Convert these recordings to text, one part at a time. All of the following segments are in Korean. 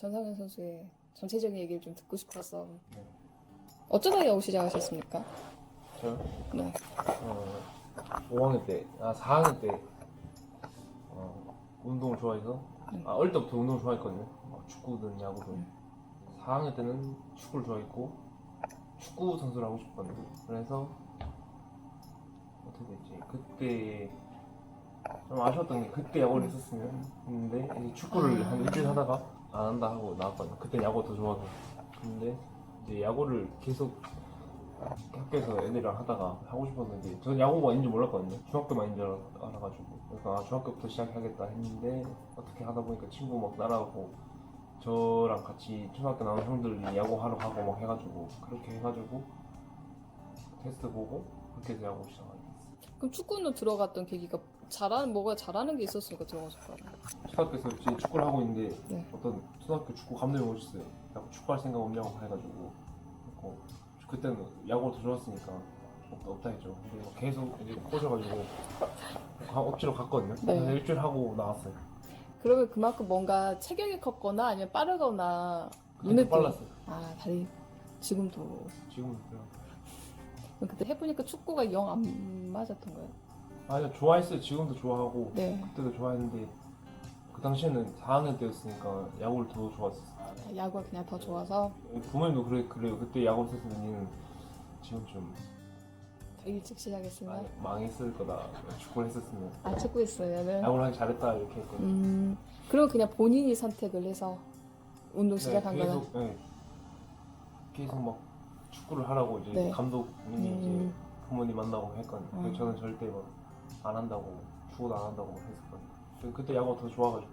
전상현 선수의 전체적인 얘기를 좀 듣고 싶어서. 네. 어쩌다 야구 시작하셨습니까? 저요? 네. 5학년 때, 4학년 때 운동을 좋아해서 어릴 때부터 운동을 좋아했거든요. 축구든 야구든. 4학년 때는 축구를 좋아했고 축구 선수를 하고 싶었는데 그래서 어떻게 됐지? 그때 좀 아쉬웠던 게 그때 야구를 했었으면 했는데 이제 축구를 한 일주일 하다가 안 한다 하고 나왔거든요. 그때 야구가 더 좋아서. 근데 이제 야구를 계속 학교에서 애들이랑 하다가 하고 싶었는데 저는 야구가 있는지 몰랐거든요. 중학교만 있는 줄 알아가지고 그러니까 중학교부터 시작하겠다 했는데 어떻게 하다 보니까 친구 막 따라오고 저랑 같이 초등학교 나온 형들이 야구하러 가고 막 해가지고 그렇게 해가지고 테스트 보고 그렇게 해서 야구 시작하게 됐어요. 그럼 축구는 들어갔던 계기가 뭐가 잘하는 게 있었으니까 들어갔을 거 아니에요? 초등학교에서 지금 축구를 하고 있는데 네. 어떤 초등학교 축구 감독이 오셨어요. 야구 축구할 생각 없냐고 해가지고 그때는 야구가 더 좋았으니까 없다 했죠. 근데 막 계속 이제 꼬셔가지고 억지로 갔거든요. 네. 그래서 일주일 하고 나왔어요. 그러면 그만큼 뭔가 체격이 컸거나 아니면 빠르거나 그때 빨랐어요. 아, 다리 지금도. 지금은 그래요. 그럼 그때 해보니까 축구가 영 안 맞았던 거예요? 아니요, 좋아했어요. 지금도 좋아하고 네. 그때도 좋아했는데 그 당시에는 4학년 때였으니까 야구를 더 좋아했어요. 야구가 그냥 더 좋아서 부모님도 그래요. 그때 야구 했었으면 니는 지금쯤 더 일찍 시작했으면. 망했을 거다. 축구를 했었으면 아, 축구했어요. 야구를 하기 잘했다 이렇게 했거든요. 그럼 그냥 본인이 선택을 해서 운동 시작한 거는? 계속, 계속 막 축구를 하라고 이제 네. 감독님이 이제 부모님 만나고 했거든요. 그래서 저는 절대 막 안 한다고 축구도 안 한다고 막 했었거든요. 그때 야구가 더 좋아가지고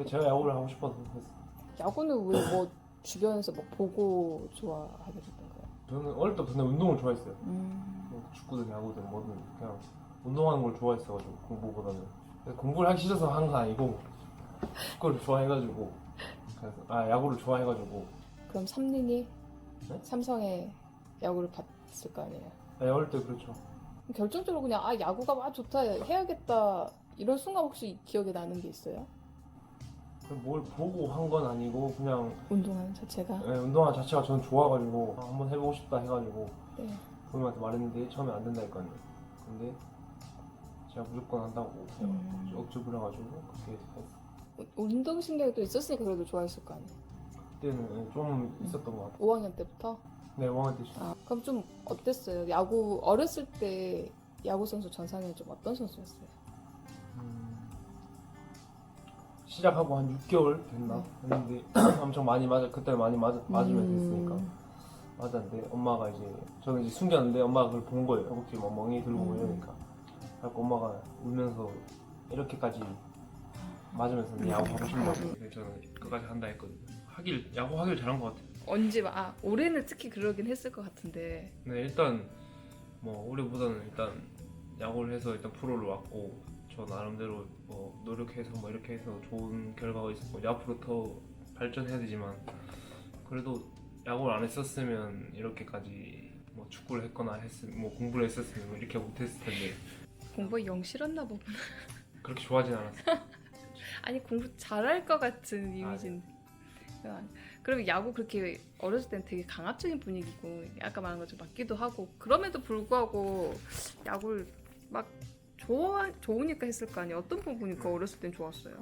제가 야구를 하고 싶어서 했어요. 야구는 왜 뭐 주변에서 뭐 보고 좋아하게 됐던 거예요? 저는 어릴 때부터 그냥 운동을 좋아했어요. 뭐 축구든 야구든 뭐든 그냥 운동하는 걸 좋아했어가지고 공부보다는. 그래서 공부를 하기 싫어서 한 건 아니고 축구를 좋아해가지고 그래서 야구를 좋아해가지고. 그럼 삼린이 네? 삼성에 야구를 봤을 거 아니에요? 네, 어릴 때 그렇죠. 결정적으로 그냥 야구가 막 좋다 해야겠다 이런 순간 혹시 기억에 나는 게 있어요? 뭘 보고 한 건 아니고 그냥 운동하는 자체가? 운동화 자체가 저는 좋아가지고 한번 해보고 싶다 해가지고 네. 부모님한테 말했는데 처음에 안 된다 했거든요. 근데 제가 무조건 한다고 그냥 억지 부려가지고 그렇게 했어요. 운동신경도 있었으니까 그래도 좋아했을 거 아니에요? 그때는 좀 있었던 것 같아요. 5학년 때부터? 네, 5학년 때 그럼 좀 어땠어요? 야구 어렸을 때 야구 선수 전상현 좀 어떤 선수였어요? 시작하고 한 6개월 됐나 했는데 엄청 많이 그때 많이 맞으면 됐으니까 맞았는데 엄마가 이제 저는 이제 숨겼는데 엄마가 그걸 본 거예요. 허벅지 막 멍이 들고 이러니까 그래서 엄마가 울면서 이렇게까지 맞으면서 야구 하고 싶냐고. 근데 저는 끝까지 한다 했거든요. 야구 하길 잘한 것 같아요. 언제 올해는 특히 그러긴 했을 것 같은데. 네, 일단 뭐 올해보다는 일단 야구를 해서 일단 프로를 왔고 저 나름대로 뭐 노력해서 뭐 이렇게 해서 좋은 결과가 있었고 이제 앞으로 더 발전해야 되지만 그래도 야구를 안 했었으면 이렇게까지 뭐 축구를 했거나 뭐 공부를 했었으면 뭐 이렇게 못했을 텐데. 공부 영 싫었나 보구나. 그렇게 좋아하진 않았어요. 아니 공부 잘할 것 같은 이미지인데. 그러면 야구 그렇게 어렸을 땐 되게 강압적인 분위기고 아까 말한 것처럼 맞기도 하고 그럼에도 불구하고 야구를 막 좋으니까 했을 거 아니에요? 어떤 부분이니까 어렸을 땐 좋았어요?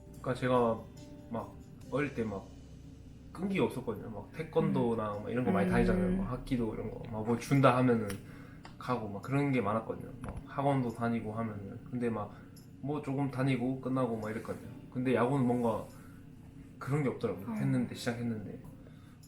그러니까 제가 막 어릴 때 막 끈기가 없었거든요. 막 태권도나 막 이런 거 많이 다니잖아요. 막 학기도 이런 거 막 뭐 준다 하면은 가고 막 그런 게 많았거든요. 막 학원도 다니고 하면은 근데 막 뭐 조금 다니고 끝나고 막 이랬거든요. 근데 야구는 뭔가 그런 게 없더라고요. 시작했는데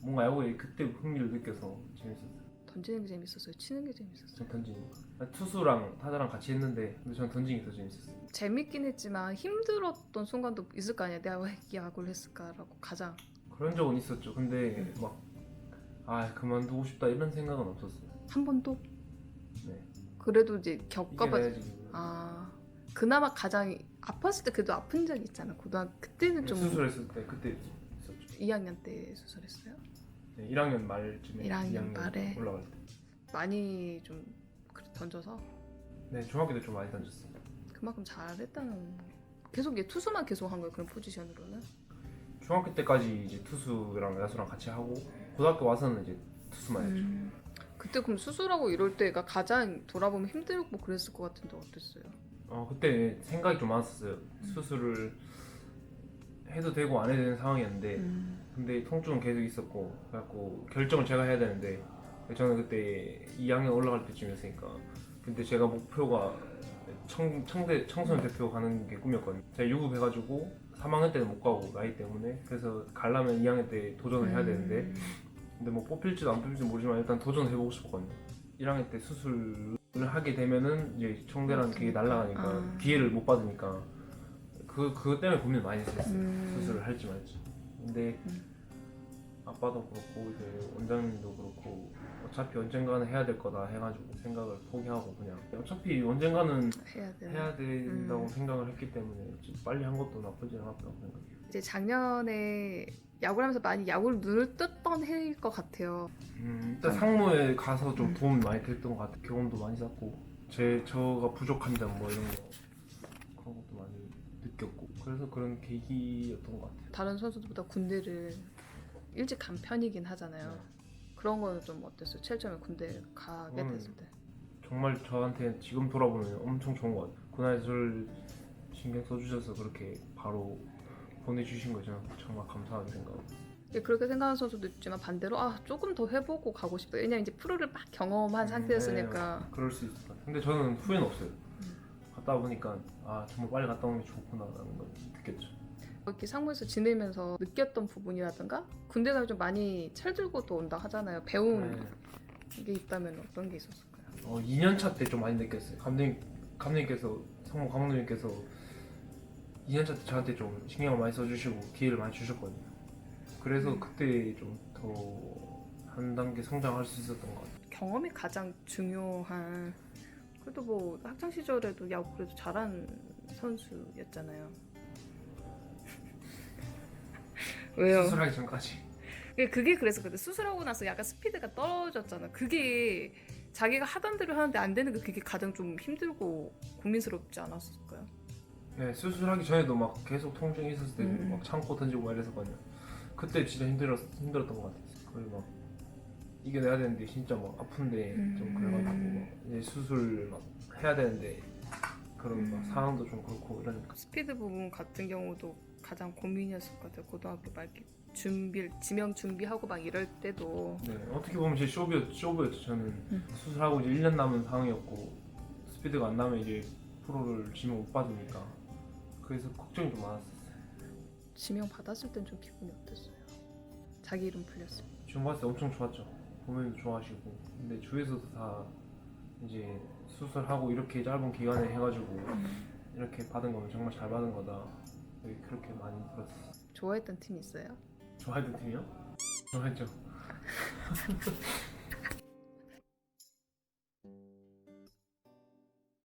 뭔가 야구에 그때 흥미를 느껴서 재밌었어요. 던지는 게 재밌었어요? 치는 게 재밌었어요? 전 던지는 거. 투수랑 타자랑 같이 했는데 근데 전 던지는 게 더 재밌었어요. 재밌긴 했지만 힘들었던 순간도 있을 거 아니야? 내가 왜 야구를 했을까라고 가장. 그런 적은 있었죠. 근데 막 그만두고 싶다 이런 생각은 없었어요. 한 번도? 네. 그래도 이제 겪어봐. 이겨내야지. 그나마 가장 아팠을 때 그래도 아픈 적이 있잖아. 고등학교 그때는 좀. 수술했을 때 그때 있었죠. 2학년 때 수술했어요? 네, 1학년 말쯤에 1학년 말에 올라갈 때. 많이 좀 던져서 네, 중학교 때 좀 많이 던졌어요. 그만큼 잘했다는. 계속 얘 투수만 계속 한 거예요? 그런 포지션으로는? 중학교 때까지 이제 투수랑 야수랑 같이 하고 고등학교 와서는 이제 투수만 했죠. 그때 그럼 수술하고 이럴 때가 가장 돌아보면 힘들고 그랬을 것 같은데 어땠어요? 그때 생각이 좀 많았었어요. 수술을 해도 되고 안 해도 되는 상황이었는데 근데 통증은 계속 있었고 그래갖고 결정을 제가 해야 되는데 저는 그때 2학년 올라갈 때쯤이었으니까 근데 제가 목표가 청소년 대표 가는 게 꿈이었거든요. 제가 유급해가지고 3학년 때는 못 가고 나이 때문에 그래서 가려면 2학년 때 도전을 해야 되는데 근데 뭐 뽑힐지도 안 뽑힐지도 모르지만 일단 도전을 해보고 싶었거든요. 1학년 때 수술을 하게 되면은 이제 청대라는 그게 날아가니까 기회를 못 받으니까 그것 때문에 고민을 많이 했어요. 수술을 할지 말지. 근데 아빠도 그렇고 이제 원장님도 그렇고 어차피 언젠가는 해야 될 거다 해가지고 생각을 포기하고 그냥 어차피 언젠가는 해야 된다고 생각을 했기 때문에 빨리 한 것도 나쁘지 않았다고 생각해요. 이제 작년에 야구를 하면서 많이 야구를 눈을 떴던 해일 것 같아요. 일단 상무에 가서 좀 도움이 많이 됐던 것 같아요. 경험도 많이 쌓고 저가 부족한 점 뭐 이런 거 그런 것도 많이 느꼈고 그래서 그런 계기였던 것 같아요. 다른 선수들보다 군대를 일찍 간 편이긴 하잖아요. 네. 그런 거는 좀 어땠어요? 제일 처음에 군대 가게 됐을 때. 정말 저한테 지금 돌아보면 엄청 좋은 것 같아요. 군에서 저를 신경 써주셔서 그렇게 바로 보내주신 거 저는 정말 감사하게 생각하고 그렇게 생각하는 선수도 있지만 반대로 조금 더 해보고 가고 싶다. 왜냐면 이제 프로를 막 경험한 상태였으니까. 네, 그럴 수 있을 것 같아요. 근데 저는 후회는 없어요. 갔다 보니까 정말 빨리 갔다 오는 게 좋구나라는 걸 느꼈죠. 이렇게 상무에서 지내면서 느꼈던 부분이라든가 군대 가면 좀 많이 철들고 또 온다 하잖아요. 배운 게 있다면 어떤 게 있었을까요? 2년차 때 좀 많이 느꼈어요. 감독님께서 상무 감독님께서 2년차 때 저한테 좀 신경을 많이 써주시고 기회를 많이 주셨거든요. 그래서 그때 좀 더 한 단계 성장할 수 있었던 것 같아요. 경험이 가장 중요한. 그래도 뭐 학창 시절에도 야구 그래도 잘한 선수였잖아요. 왜요? 수술하기 전까지. 그게 그래서 그때 수술하고 나서 약간 스피드가 떨어졌잖아. 그게 자기가 하던 대로 하는데 안 되는 게 그게 가장 좀 힘들고 고민스럽지 않았을까요? 네, 수술하기 전에도 막 계속 통증이 있었을 때 막 참고 던지고 막 이랬었거든요. 그때 진짜 힘들었던 것 같아요. 거의 막 이겨내야 되는데 진짜 막 아픈데 좀 그래가지고 막 이제 수술 막 해야 되는데 그런 막 상황도 좀 그렇고 이러니까. 스피드 부분 같은 경우도 가장 고민이었을 것 같아요. 고등학교 말기 지명 준비하고 막 이럴 때도. 네, 어떻게 보면 제 쇼부였죠. 저는 수술하고 이제 1년 남은 상황이었고 스피드가 안 나면 이제 프로를 지명 못 받으니까 그래서 걱정이 좀 많았어요. 지명 받았을 땐 좀 기분이 어땠어요? 자기 이름 불렸을 때. 지금 봤을 때 엄청 좋았죠. 부모님도 좋아하시고 근데 주위에서도 다 이제 수술하고 이렇게 짧은 기간에 해가지고 이렇게 받은 거면 정말 잘 받은 거다 그렇게 많이 들었어요. 좋아했던 팀 있어요? 좋아했던 팀이요? 좋아했죠.